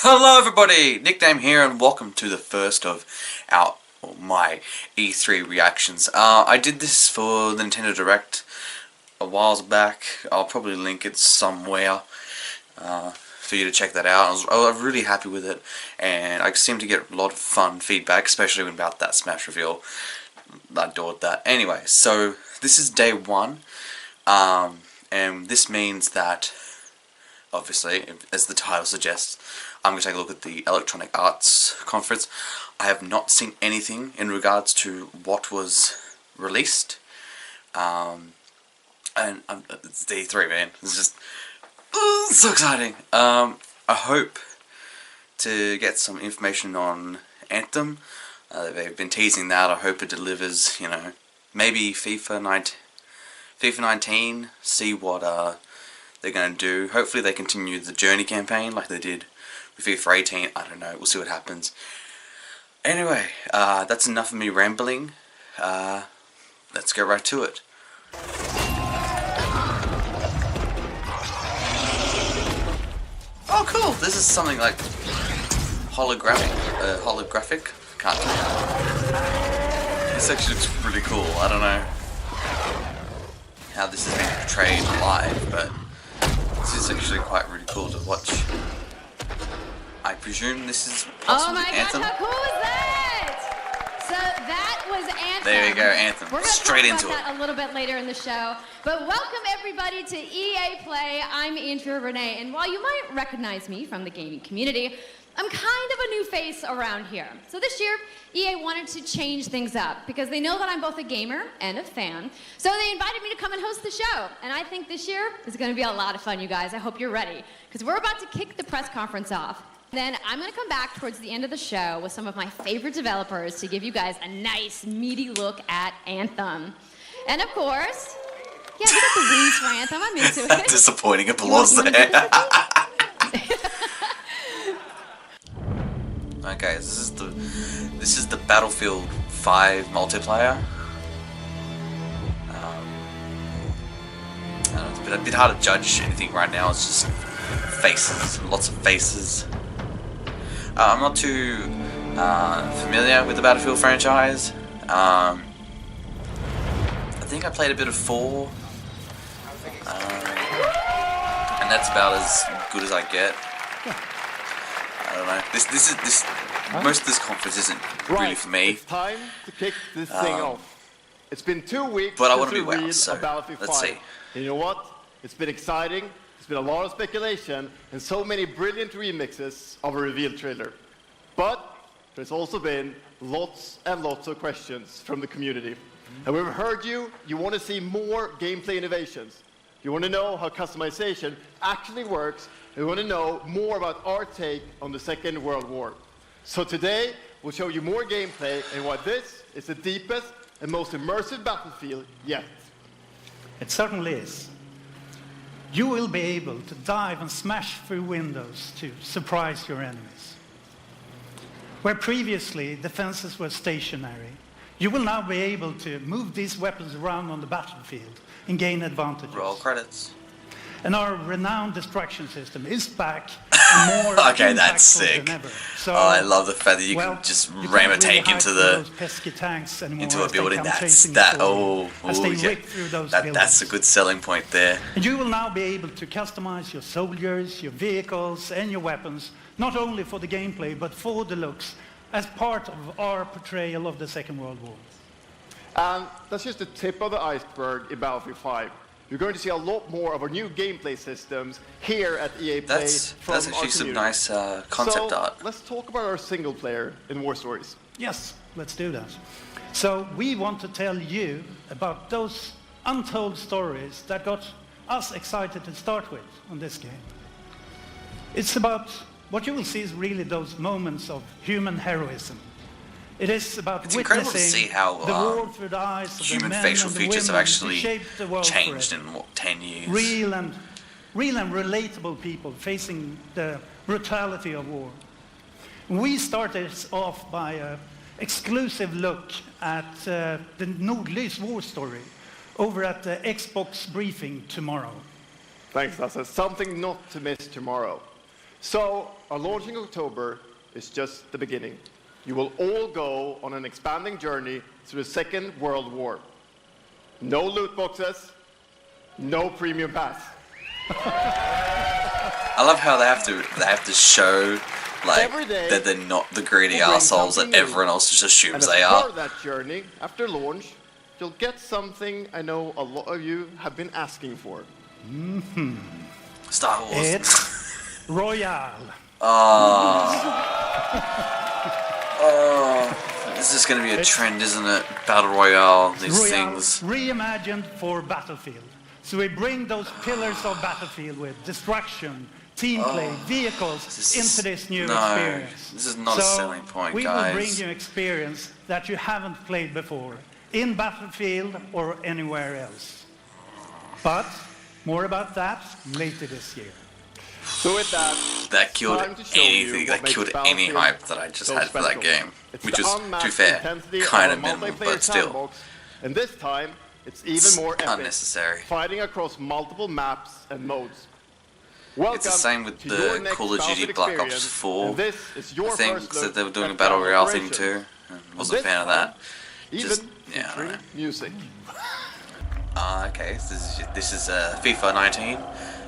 Hello everybody, NickName here and welcome to the first of my E3 reactions. I did this for the Nintendo Direct a while back. I'll probably link it somewhere for you to check that out. I was really happy with it, and I seem to get a lot of fun feedback, especially about that Smash reveal. I adored that. Anyway, so this is day one, and this means that, obviously, as the title suggests, I'm going to take a look at the Electronic Arts Conference. I have not seen anything in regards to what was released. And it's day 3, man. It's just so exciting. I hope to get some information on Anthem. They've been teasing that. I hope it delivers, maybe FIFA 19, see what they're going to do. Hopefully they continue the Journey campaign like they did with FIFA 18. I don't know. We'll see what happens. Anyway, that's enough of me rambling. Let's get right to it. Oh, cool! This is something like holographic. Can't tell. This actually looks really cool. I don't know how this is being portrayed live, but this is actually quite really cool to watch. I presume this is possibly Anthem. Oh my gosh, how cool is that? So that was Anthem. There you go, Anthem. We're going to Straight talk into about that it. a little bit later in the show. But welcome everybody to EA Play. I'm Andrea Renee, and while you might recognize me from the gaming community, I'm kind of a new face around here. So this year, EA wanted to change things up because they know that I'm both a gamer and a fan. So they invited me to come and host the show. And I think this year is going to be a lot of fun, you guys. I hope you're ready, because we're about to kick the press conference off. Then I'm going to come back towards the end of the show with some of my favorite developers to give you guys a nice, meaty look at Anthem. And of course, yeah, we got the wings for Anthem. I'm into it. Disappointing applause there. Okay, this is the Battlefield 5 multiplayer. I don't know, it's a bit hard to judge anything right now. It's just faces, lots of faces. I'm not too familiar with the Battlefield franchise. I think I played a bit of 4, and that's about as good as I get. I don't know. Most of this conference isn't really for me. It's time to kick this thing off. It's been 2 weeks but I want since to be we well, released so Battlefield 5. let's see. And you know what? It's been exciting. There's been a lot of speculation and so many brilliant remixes of a reveal trailer. But there's also been lots and lots of questions from the community. And we've heard you want to see more gameplay innovations. You want to know how customization actually works. And you want to know more about our take on the Second World War. So today, we'll show you more gameplay and why this is the deepest and most immersive battlefield yet. It certainly is. You will be able to dive and smash through windows to surprise your enemies. Where previously defenses were stationary, you will now be able to move these weapons around on the battlefield and gain advantages. Roll credits. And our renowned destruction system is back and more Okay, that's impactful sick. than ever. So, I love the fact that you can just ram a tank into those pesky tanks anymore into a as they building. come That's chasing that. for you, Oh, as they yeah. rip through those That's a buildings. good selling point there. And you will now be able to customize your soldiers, your vehicles, and your weapons, not only for the gameplay, but for the looks, as part of our portrayal of the Second World War. And that's just the tip of the iceberg in Battlefield 5. You're going to see a lot more of our new gameplay systems here at EA Play from That's our actually some community. nice concept art. Let's talk about our single player in War Stories. Yes, let's do that. So we want to tell you about those untold stories that got us excited to start with on this game. It's about what you will see is really those moments of human heroism. It is about It's incredible to see witnessing how the war through the eyes of the human men facial and the features have women actually who shaped the world changed forever. in, what, 10 years? Real and relatable people facing the brutality of war. We started off by an exclusive look at the Nordlys war story over at the Xbox briefing tomorrow. Thanks, Lasse. Something not to miss tomorrow. So, our launch in October is just the beginning. You will all go on an expanding journey through the Second World War. No loot boxes, no premium pass. I love how they have to show like that they're not the greedy assholes that everyone else just assumes they are. And as part of that journey, after launch, you'll get something I know a lot of you have been asking for. Star Wars. It's Royale. This is going to be a trend, isn't it? Battle Royale, these Royale things. reimagined for Battlefield. So we bring those pillars of Battlefield with destruction, team play, vehicles into this new experience. This is not a selling point, we guys. will bring you experience that you haven't played before in Battlefield or anywhere else. But more about that later this year. So with that killed anything. That killed any hype that I just had for that game, which was, to be fair, kind of minimal, but still. And this time, it's even more epic. Unnecessary. Fighting across multiple maps and modes. It's the same with the Call of Duty Black Ops 4. I think that they were doing a Battle Royale thing too. Wasn't a fan of that. Just, yeah, I don't know. Music. Okay, this is FIFA 19.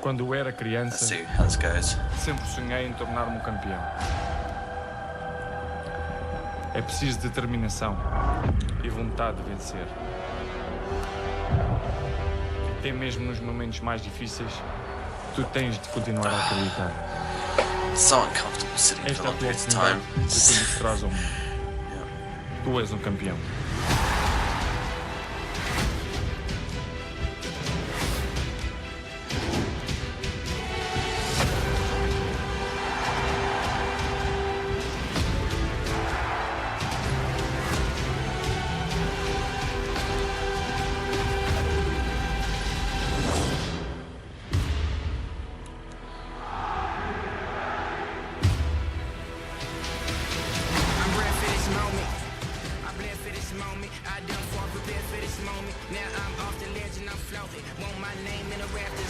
Quando eu era Let's criança, see how this goes. sempre sonhei em tornar-me campeão. É preciso determinação e vontade de vencer. Até mesmo nos momentos mais difíceis, tu tens de continuar a acreditar. It's so uncomfortable sitting for Esta é a long tua periods of time. oportunidade de te mostrares ao mundo. Tu és campeão.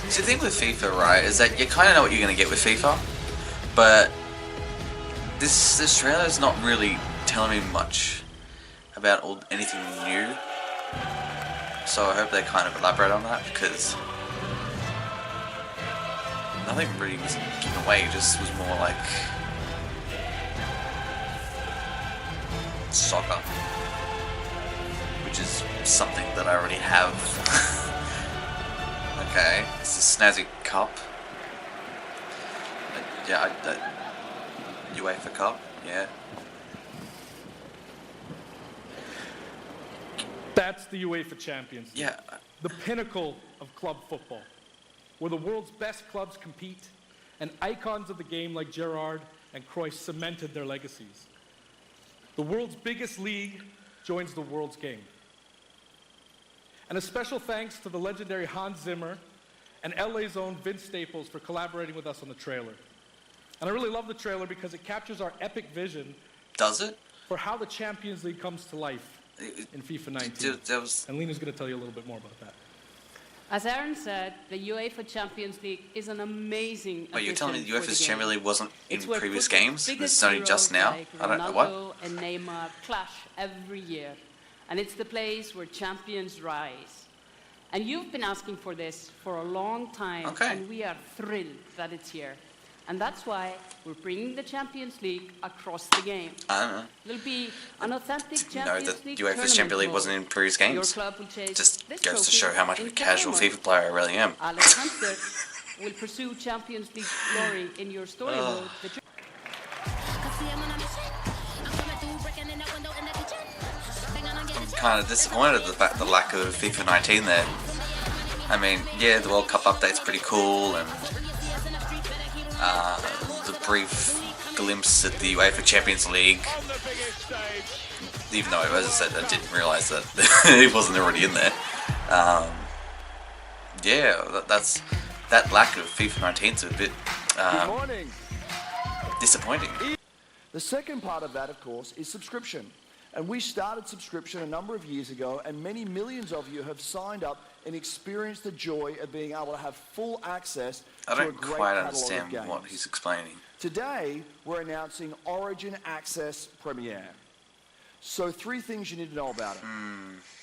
See, the thing with FIFA, right, is that you kind of know what you're going to get with FIFA, but this trailer is not really telling me much about anything new. So I hope they kind of elaborate on that, because nothing really was given away. It just was more like soccer, which is something that I already have. Okay, it's a snazzy cup. Yeah, UEFA Cup, yeah. That's the UEFA Champions League. Yeah. The pinnacle of club football, where the world's best clubs compete, and icons of the game like Gerrard and Cruyff cemented their legacies. The world's biggest league joins the world's game. And a special thanks to the legendary Hans Zimmer and LA's own Vince Staples for collaborating with us on the trailer. And I really love the trailer because it captures our epic vision. Does it? For how the Champions League comes to life in FIFA 19. And Lena's going to tell you a little bit more about that. As Aaron said, the UEFA Champions League is an amazing Wait, you're telling me the UEFA's Champions League wasn't in it's previous games? It's only just now? Like I don't know what? Ronaldo and Neymar clash every year. And it's the place where champions rise. And you've been asking for this for a long time, and we are thrilled that it's here. And that's why we're bringing the Champions League across the game. I don't know. There'll be an authentic Champions know that League UEFA's Champions League wasn't in previous games. Your club will chase Just this goes to trophy show how much of a in casual Cameron. FIFA player I really am. Alex Hunter will pursue Champions League glory in your story mode. I'm kind of disappointed at the lack of FIFA 19 there. I mean, yeah, the World Cup update's pretty cool, and the brief glimpse at the UEFA Champions League, even though, as I said, I didn't realise that it wasn't already in there. Yeah, that lack of FIFA 19 is a bit disappointing. The second part of that, of course, is subscription. And we started subscription a number of years ago, and many millions of you have signed up and experienced the joy of being able to have full access to a great I don't quite catalogue of understand games. what he's explaining. Today, we're announcing Origin Access Premiere. So 3 things you need to know about it.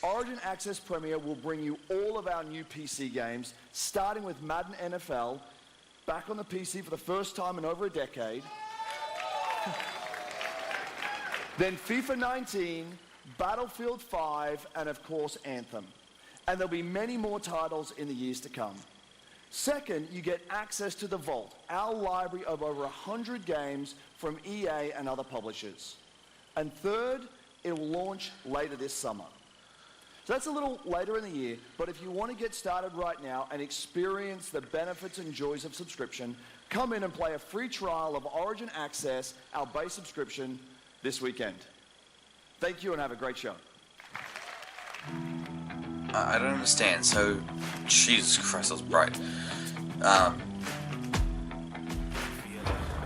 Origin Access Premiere will bring you all of our new PC games, starting with Madden NFL, back on the PC for the first time in over a decade. Then FIFA 19, Battlefield 5, and of course Anthem. And there'll be many more titles in the years to come. Second, you get access to the Vault, our library of over 100 games from EA and other publishers. And third, it will launch later this summer. So that's a little later in the year, but if you want to get started right now and experience the benefits and joys of subscription, come in and play a free trial of Origin Access, our base subscription, this weekend. Thank you and have a great show. I don't understand. So, Jesus Christ, that was bright.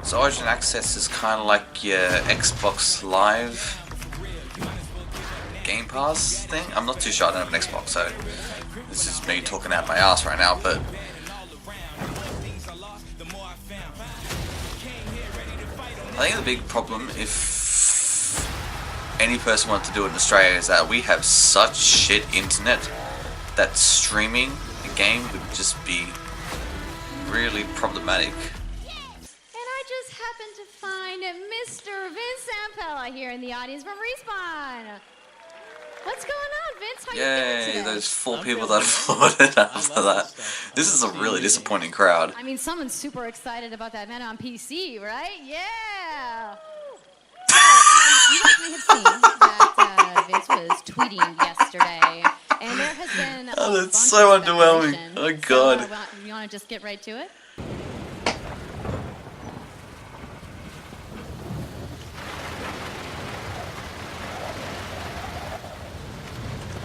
So Origin Access is kind of like your Xbox Live Game Pass thing. I'm not too sure. I don't have an Xbox, so this is me talking out my ass right now. But I think the big problem, if any person wanted to do it in Australia, is that we have such shit internet that streaming a game would just be really problematic. And I just happened to find Mr. Vince Zampella here in the audience from Respawn. What's going on, Vince? How you feeling today? Those 4 people that voted after that. This is a really disappointing crowd. I mean, someone's super excited about that man on PC, right? Yeah. You guys may have seen that Vince was tweeting yesterday, and there has been a Oh, that's bunch so of underwhelming. speculation. Oh, God. So, you want to just get right to it?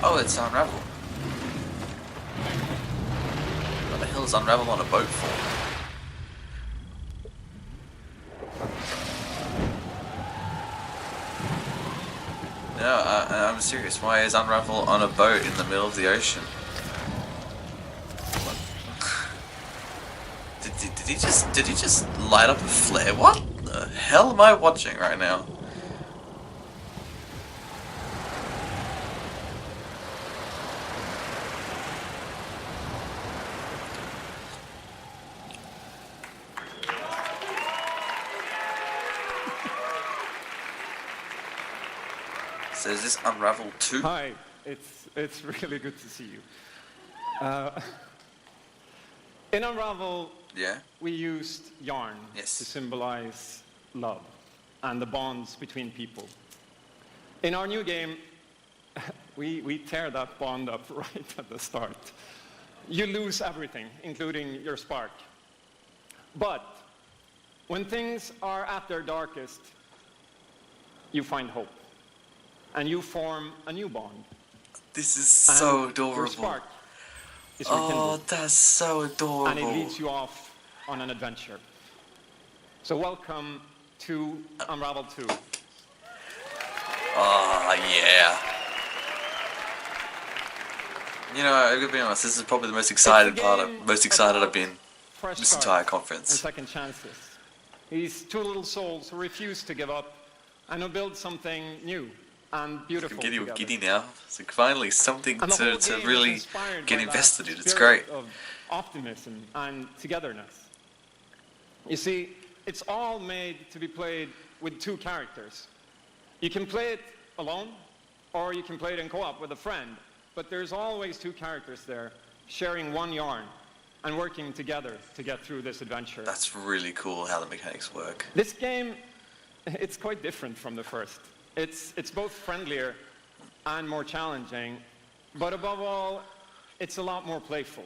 Oh, it's Unravel. What the hell is Unravel on a boat for? No, I'm serious. Why is Unravel on a boat in the middle of the ocean? Did he just light up a flare? What the hell am I watching right now? So is this Unravel 2? Hi, it's really good to see you. In Unravel, we used yarn to symbolize love and the bonds between people. In our new game, we tear that bond up right at the start. You lose everything, including your spark. But when things are at their darkest, you find hope. And you form a new bond. This is so adorable. Your spark is rekindled. rekindled. That's so adorable. And it leads you off on an adventure. So welcome to Unravel 2. Oh, yeah. You know, I'm gonna be honest, this is probably the most excited I've been this entire conference. And second chances. These 2 little souls who refuse to give up and who build something new and beautiful. I'm getting giddy now. It's like finally something to really get invested in. It's great. Of optimism and togetherness. You see, it's all made to be played with 2 characters. You can play it alone, or you can play it in co-op with a friend. But there's always 2 characters there, sharing one yarn and working together to get through this adventure. That's really cool how the mechanics work. This game, it's quite different from the first. It's both friendlier and more challenging, but above all, it's a lot more playful.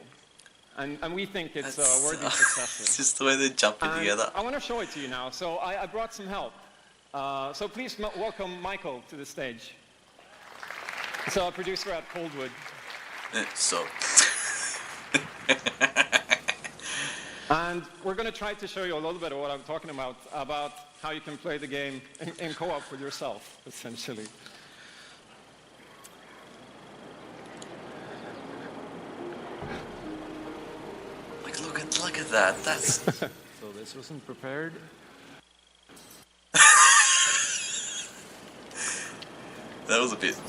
And we think it's a worthy successor. It's just the way they're jumping together. I want to show it to you now. So I brought some help. So please welcome Michael to the stage. He's a producer at Coldwood. And we're going to try to show you a little bit of what I'm talking about how you can play the game in co-op with yourself, essentially. Like, look at that. That's... So this wasn't prepared. That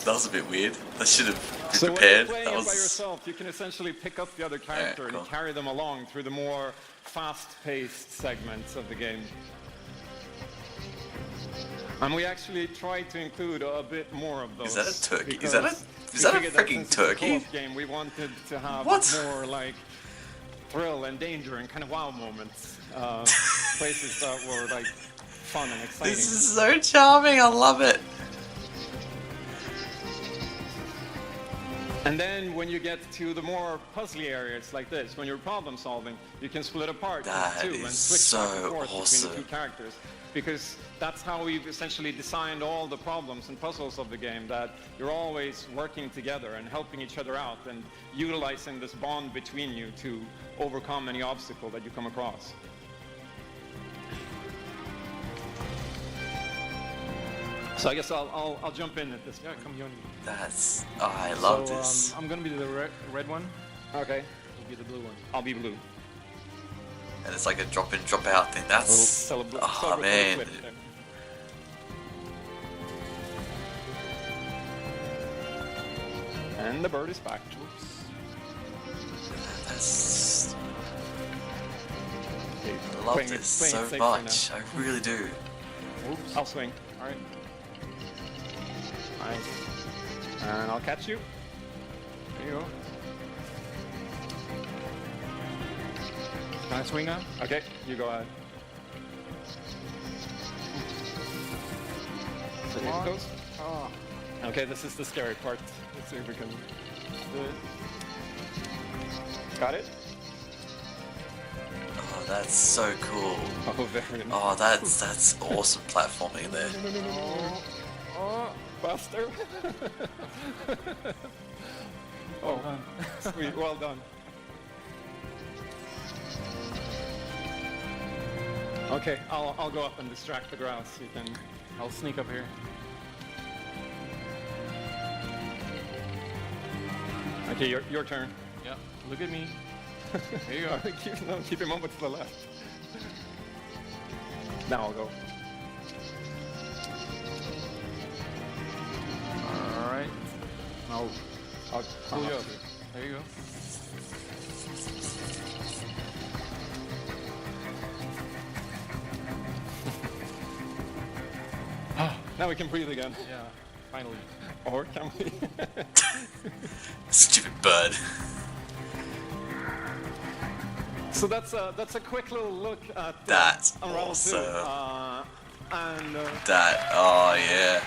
was a bit weird. I should have been so prepared. When you're playing it by yourself, you can essentially pick up the other character and carry them along through the more fast-paced segments of the game. And we actually tried to include a bit more of those. Is that a turkey? Is that a freaking turkey? Game, we wanted to have more like thrill and danger and kind of wow moments. Places that were like fun and exciting. This is so charming. I love it. And then when you get to the more puzzly areas like this, when you're problem solving, you can split apart into two and switch back and forth between the two characters. Because that's how we've essentially designed all the problems and puzzles of the game, that you're always working together and helping each other out and utilizing this bond between you to overcome any obstacle that you come across. So I guess I'll jump in at this point. Yeah, come join me. That's... Oh, I love this. I'm gonna be the red one. Okay. You'll be the blue one. I'll be blue. And it's like a drop-in, drop-out thing. That's... Oh, man. And the bird is back. Oops. That's... I love this so much. I really do. Oops. I'll swing. All right. Nice. And I'll catch you. There you go. Can I swing now? Okay, you go ahead. So here it goes. Oh. Okay, this is the scary part. Let's see if we can do it. Got it? Oh, that's so cool. Oh, very nice. Oh, that's awesome platforming there. Oh, faster. Oh, sweet, well done. Okay, I'll go up and distract the grouse. You can. I'll sneak up here. Okay, your turn. Yeah, look at me. There you go. Keep him over to the left. Now I'll go. All right. Now I'll pull you up. There you go. Now we can breathe again. Yeah, finally. Or can we? Stupid bird. So that's a quick little look at that's Unravel awesome. 2. That, oh yeah.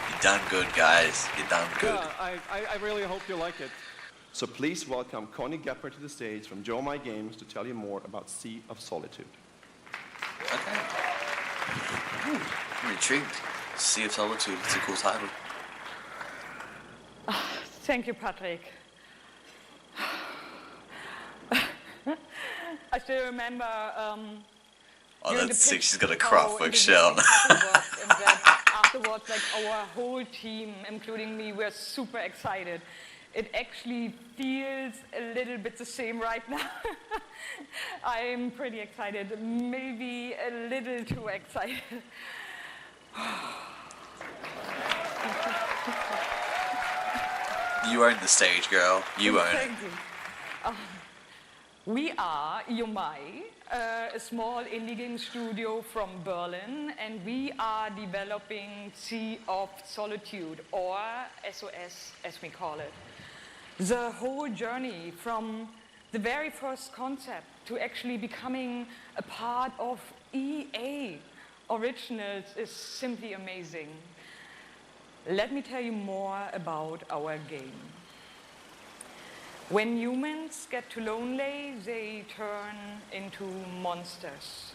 You done good, guys. You done good. Yeah, I really hope you like it. So please welcome Connie Gepper to the stage from Joe My Games to tell you more about Sea of Solitude. Okay. I'm intrigued. Sea of Solitude, it's a cool title. Thank you, Patrick. I still remember oh, that's sick. She's got a craftwork shell. Afterwards, like our whole team, including me, were super excited. It actually feels a little bit the same right now. I'm pretty excited, maybe a little too excited. You own the stage, girl. You own it. Thank you. We are Yomai, a small indie game studio from Berlin, and we are developing Sea of Solitude, or SOS as we call it. The whole journey from the very first concept to actually becoming a part of EA Originals is simply amazing. Let me tell you more about our game. When humans get too lonely, they turn into monsters.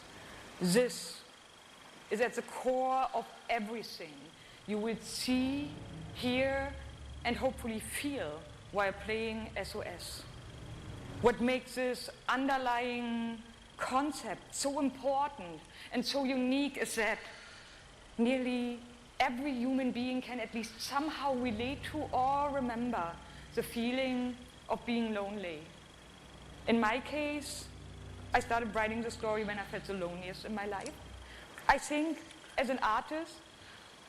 This is at the core of everything you will see, hear, and hopefully feel while playing SOS. What makes this underlying concept so important and so unique is that nearly every human being can at least somehow relate to or remember the feeling of being lonely. In my case, I started writing the story when I felt the loneliest in my life. I think as an artist,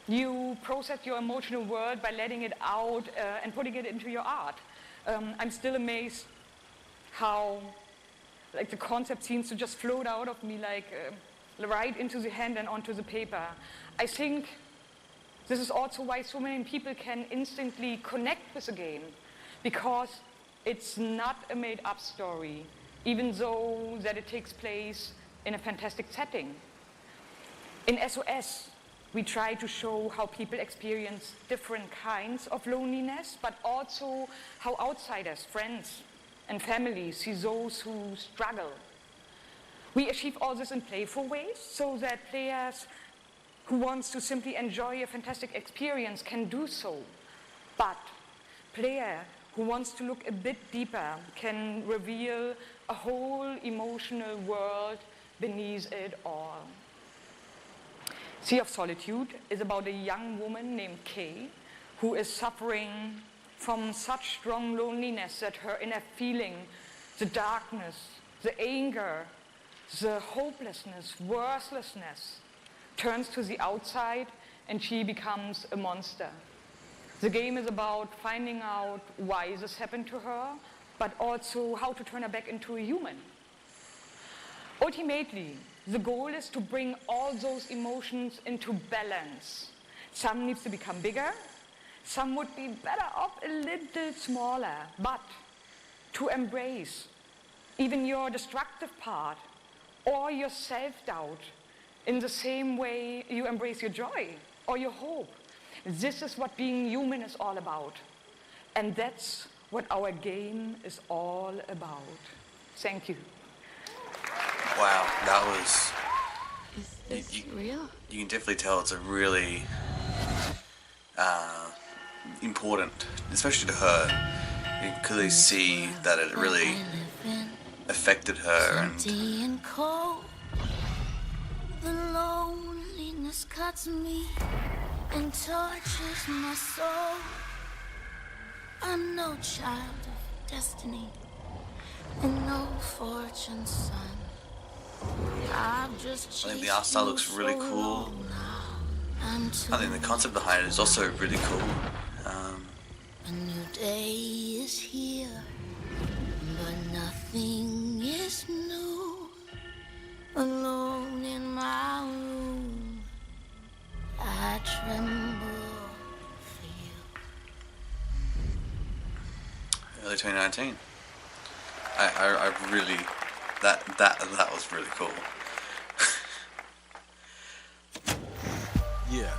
You process your emotional world by letting it out and putting it into your art. I'm still amazed how like the concept seems to just float out of me like right into the hand and onto the paper. I think this is also why so many people can instantly connect with the game, because it's not a made-up story, even though that it takes place in a fantastic setting. In SOS, we try to show how people experience different kinds of loneliness, but also how outsiders, friends, and families see those who struggle. We achieve all this in playful ways so that players who wants to simply enjoy a fantastic experience can do so. But player who wants to look a bit deeper can reveal a whole emotional world beneath it all. Sea of Solitude is about a young woman named Kay who is suffering from such strong loneliness that her inner feeling, the darkness, the anger, the hopelessness, worthlessness, turns to the outside and she becomes a monster. The game is about finding out why this happened to her, but also how to turn her back into a human. Ultimately, the goal is to bring all those emotions into balance. Some needs to become bigger, some would be better off a little smaller, but to embrace even your destructive part or your self-doubt in the same way you embrace your joy or your hope. This is what being human is all about. And that's what our game is all about. Thank you. Wow, that was... Is this real? You can definitely tell it's a really important, especially to her. You can clearly see that it really affected her. And cold. The loneliness cuts me and tortures my soul. I'm no child of destiny and no fortune's son. I think the art style looks really cool. I think the concept behind it is also really cool. A new day is here, but nothing is new. Alone in my room, I tremble for you. Early 2019. I really... That was really cool. Yeah,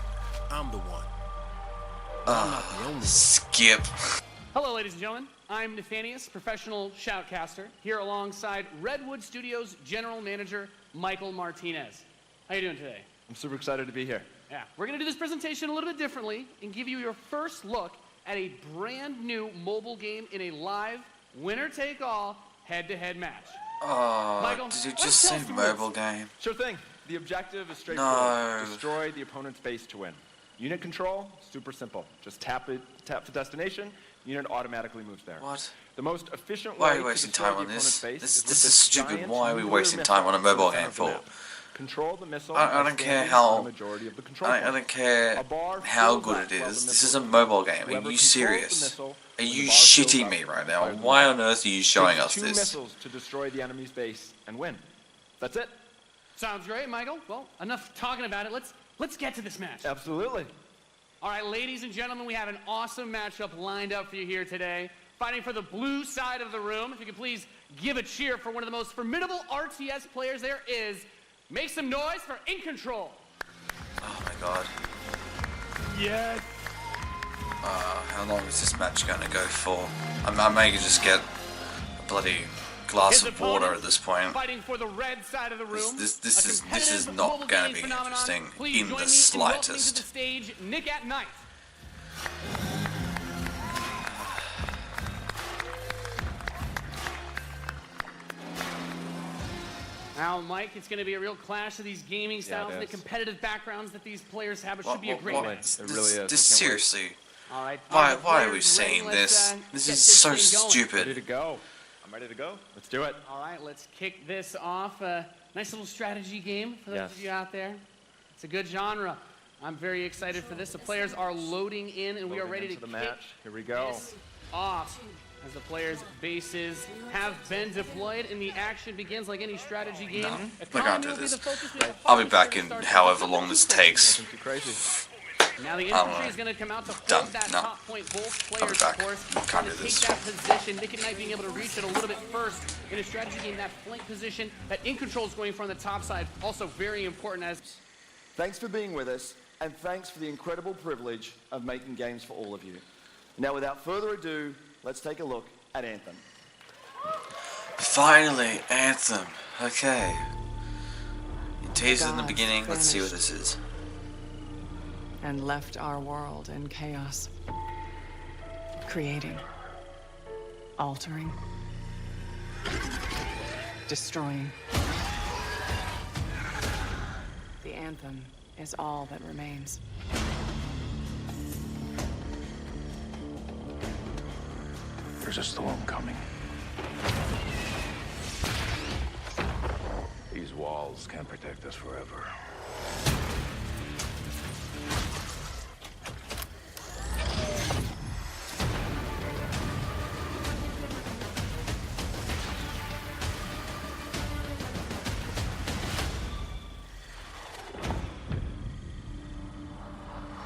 I'm the one. I'm not the only one. Skip. Hello, ladies and gentlemen. I'm Nathanius, professional shoutcaster, here alongside Redwood Studios General Manager Michael Martinez. How you doing today? I'm super excited to be here. Yeah, we're going to do this presentation a little bit differently and give you your first look at a brand new mobile game in a live winner-take-all head-to-head match. Oh, Michael, did you just say mobile game? Sure thing. The objective is straightforward. No. Destroy the opponent's base to win. Unit control, super simple. Just tap to destination, unit automatically moves there. What? The most efficient Why way are we wasting to destroy time on the this? opponent's base This with is stupid. giant Why are we nuclear wasting missile time on a mobile in the game center of the for? map. Control the missile. I don't by care standing how on the majority of the control I don't points. care A bar how fills good up it while is. the This is missile a mobile game. Whoever Are you controls the serious? missile Are when you the bar fills shitting up me right by now? the Why missile. on earth are you showing Takes us 2 this? missiles to destroy the enemy's base and win. That's it. Sounds great, Michael. Well, enough talking about it. Let's get to this match. Absolutely. All right, ladies and gentlemen, we have an awesome matchup lined up for you here today. Fighting for the blue side of the room, if you could please give a cheer for one of the most formidable RTS players there is. Make some noise for In Control. Oh my god. Yes. How long is this match going to go for? I may just get a bloody glass of water at this point. Fighting for the red side of the room. This is not going to be interesting in the slightest. To the stage, Nick at Night. Now, Mike, it's going to be a real clash of these gaming styles and the competitive backgrounds that these players have. It should be a great match. It really is. This seriously. All right. Why are we saying this? This is so stupid. Ready to go. I'm ready to go. Let's do it. All right, let's kick this off. Nice little strategy game for those of you out there. It's a good genre. I'm very excited for this. The players are loading in, and we are ready to the match. Here we go. this off. As the players' bases have been deployed, and the action begins like any strategy game. No, I can't do this. I'll be back in however long this takes. Now the infantry is going to come out to hold that top point. Both players, of course, trying to take that position. NickName being able to reach it a little bit first in a strategy game. That flank position, that in control is going from the top side, also very important. As thanks for being with us, and thanks for the incredible privilege of making games for all of you. Now, without further ado, let's take a look at Anthem. Finally, Anthem. Okay. You teased it in the beginning. Let's see what this is. And left our world in chaos. Creating. Altering. Destroying. The Anthem is all that remains. There's a storm coming. These walls can't protect us forever.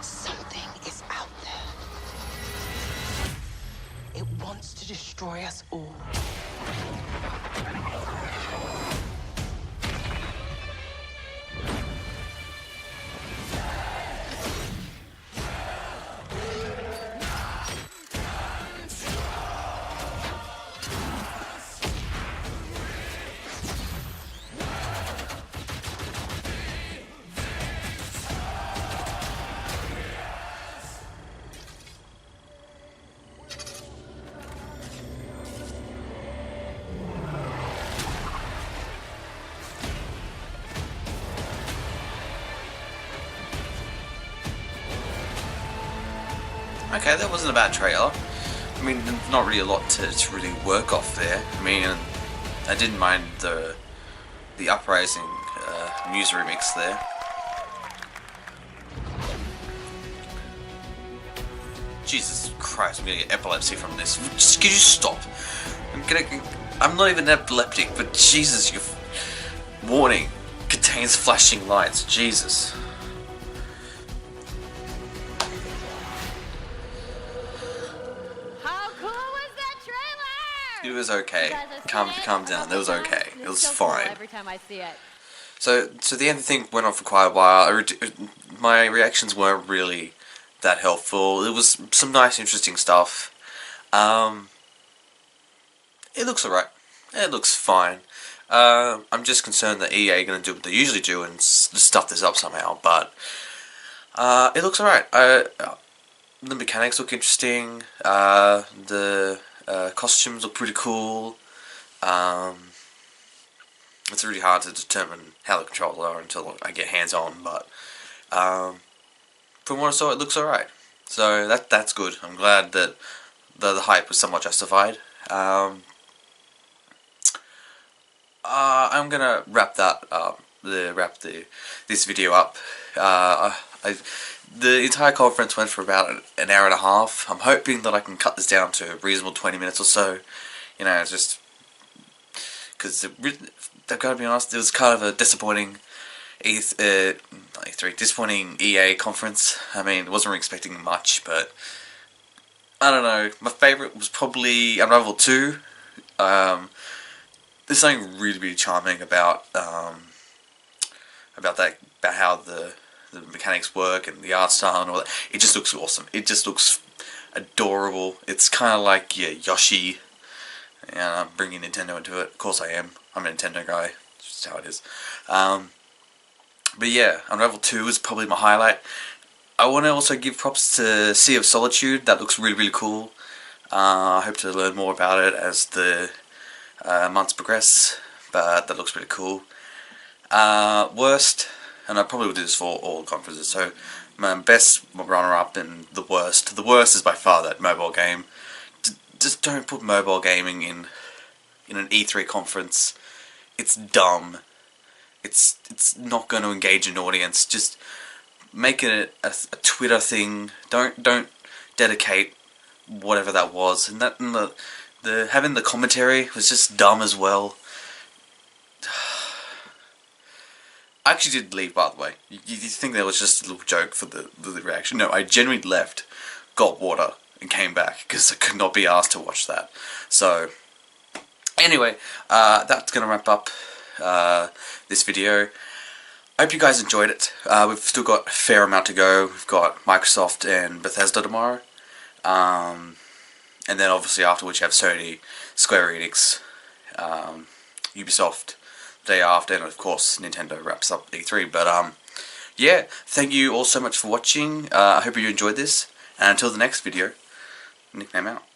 Something is out there. It wants to destroy us all. Okay, that wasn't a bad trailer. I mean, not really a lot to really work off there. I mean, I didn't mind the Uprising Muse remix there. Jesus Christ, I'm gonna get epilepsy from this. Just, could you stop? I'm not even epileptic, but Jesus, your warning contains flashing lights. Jesus. It was okay. Calm down. It was okay. It was fine. Every time I see it. So the Anthem thing went on for quite a while. My reactions weren't really that helpful. It was some nice, interesting stuff. It looks alright. It looks fine. I'm just concerned that EA are going to do what they usually do and stuff this up somehow. But it looks alright. The mechanics look interesting. The costumes look pretty cool. It's really hard to determine how the controls are until I get hands on, but from what I saw, it looks alright. So that's good. I'm glad that the hype was somewhat justified. I'm gonna wrap this video up. The entire conference went for about an hour and a half. I'm hoping that I can cut this down to a reasonable 20 minutes or so. You know, just because I've got to be honest, it was kind of a disappointing disappointing EA conference. I mean, I wasn't really expecting much, but I don't know. My favourite was probably Unravel 2. There's something really charming about how the mechanics work and the art style and all that. It just looks awesome. It just looks adorable. It's kind of like Yoshi. And I'm bringing Nintendo into it. Of course I am. I'm a Nintendo guy. It's just how it is. But yeah, Unravel 2 is probably my highlight. I want to also give props to Sea of Solitude. That looks really cool. I hope to learn more about it as the months progress. But that looks pretty cool. Worst, and I probably will do this for all conferences. So my best runner-up and the worst. The worst is by far that mobile game. Just don't put mobile gaming in an E3 conference. It's dumb. It's not going to engage an audience. Just make it a Twitter thing. Don't dedicate whatever that was. And the having the commentary was just dumb as well. I actually did leave, by the way. You think that was just a little joke for the reaction? No, I genuinely left, got water, and came back because I could not be asked to watch that. So, anyway, that's going to wrap up this video. I hope you guys enjoyed it. We've still got a fair amount to go. We've got Microsoft and Bethesda tomorrow. And then obviously afterwards you have Sony, Square Enix, Ubisoft, the day after, and of course Nintendo wraps up E3. But yeah, thank you all so much for watching. I hope you enjoyed this, and until the next video, NickName out.